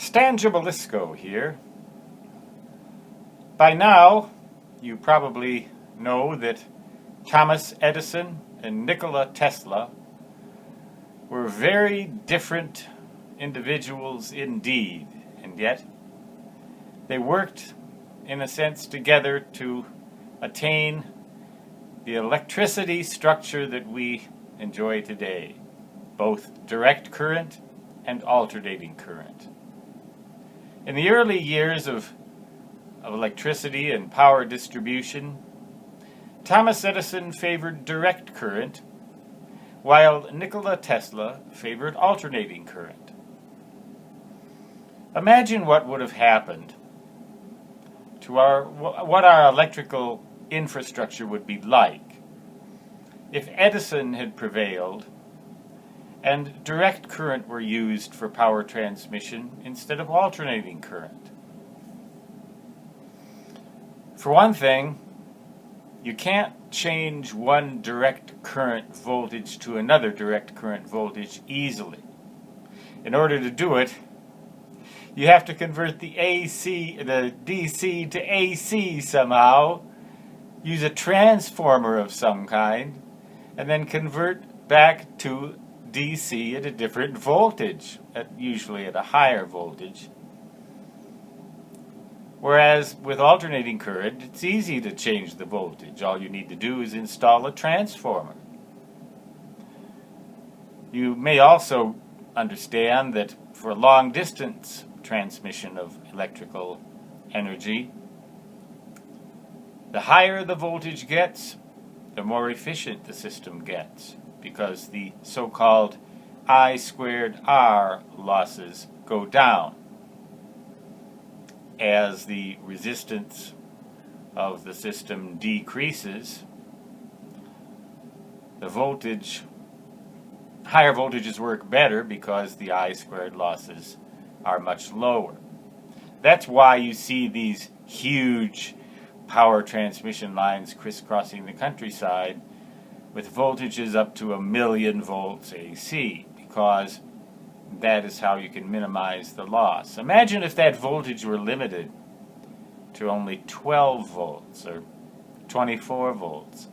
Stangibelisco here. By now, you probably know that Thomas Edison and Nikola Tesla were very different individuals indeed, and yet they worked, in a sense, together to attain the electricity structure that we enjoy today, both direct current and alternating current. In the early years of electricity and power distribution, Thomas Edison favored direct current, while Nikola Tesla favored alternating current. Imagine what would have happened to what our electrical infrastructure would be like if Edison had prevailed and direct current were used for power transmission instead of alternating current. For one thing, you can't change one direct current voltage to another direct current voltage easily. In order to do it, you have to convert the DC to AC somehow, use a transformer of some kind, and then convert back to DC at a different voltage, usually at a higher voltage. Whereas with alternating current, it's easy to change the voltage. All you need to do is install a transformer. You may also understand that for long distance transmission of electrical energy, the higher the voltage gets, the more efficient the system gets, because the so-called I squared R losses go down as the resistance of the system decreases. The higher voltages work better because the I squared losses are much lower. That's why you see these huge power transmission lines crisscrossing the countryside with voltages up to 1,000,000 volts AC, because that is how you can minimize the loss. Imagine if that voltage were limited to only 12 volts or 24 volts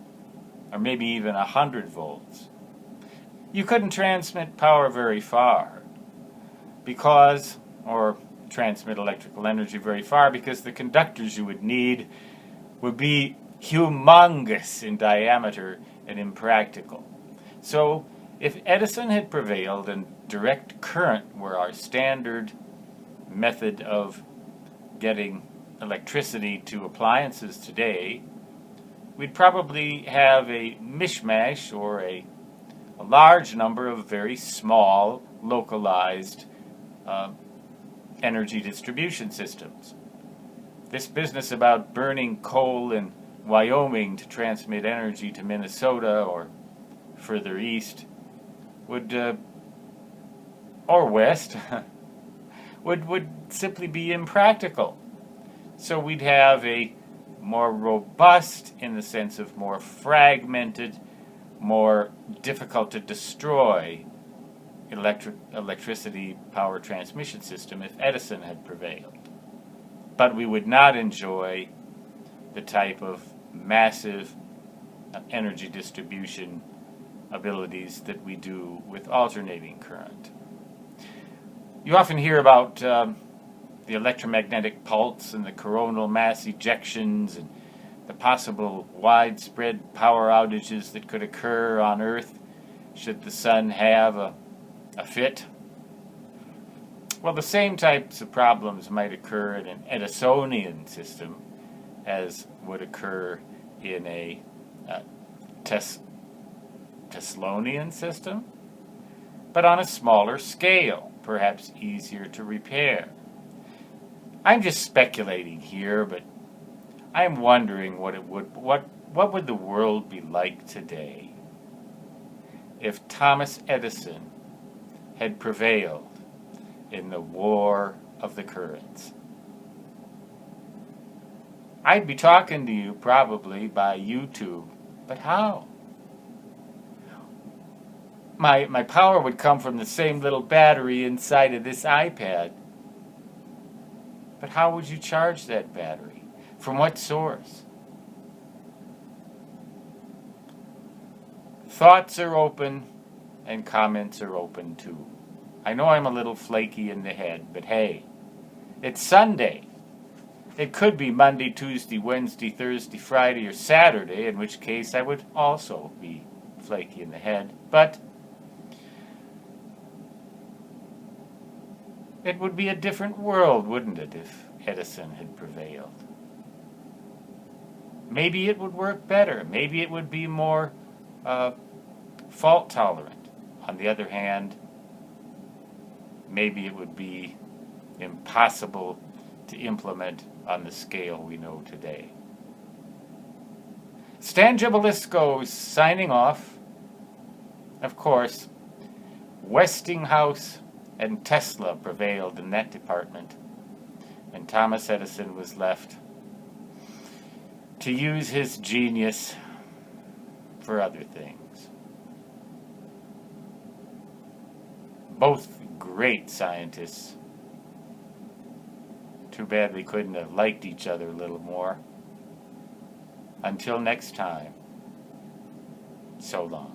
or maybe even 100 volts. You couldn't transmit power very far or transmit electrical energy very far, because the conductors you would need would be humongous in diameter and impractical. So if Edison had prevailed and direct current were our standard method of getting electricity to appliances today, we'd probably have a mishmash or a large number of very small, localized energy distribution systems. This business about burning coal in Wyoming to transmit energy to Minnesota or further east or west would simply be impractical. So we'd have a more robust, in the sense of more fragmented, more difficult to destroy electricity power transmission system if Edison had prevailed. But we would not enjoy the type of massive energy distribution abilities that we do with alternating current. You often hear about the electromagnetic pulse and the coronal mass ejections and the possible widespread power outages that could occur on Earth should the sun have a fit. Well, the same types of problems might occur in an Edisonian system as would occur in a Teslonian system, but on a smaller scale, perhaps easier to repair. I'm just speculating here, but I'm wondering what would the world be like today if Thomas Edison had prevailed in the war of the currents. I'd be talking to you probably by YouTube, but how? My power would come from the same little battery inside of this iPad. But how would you charge that battery? From what source? Thoughts are open and comments are open too. I know I'm a little flaky in the head, but hey, it's Sunday. It could be Monday, Tuesday, Wednesday, Thursday, Friday, or Saturday, in which case I would also be flaky in the head. But it would be a different world, wouldn't it, if Edison had prevailed? Maybe it would work better. Maybe it would be more fault tolerant. On the other hand, maybe it would be impossible to implement on the scale we know today. Stan Gibilisco signing off. Of course, Westinghouse and Tesla prevailed in that department, and Thomas Edison was left to use his genius for other things. Both great scientists. Too bad we couldn't have liked each other a little more. Until next time, so long.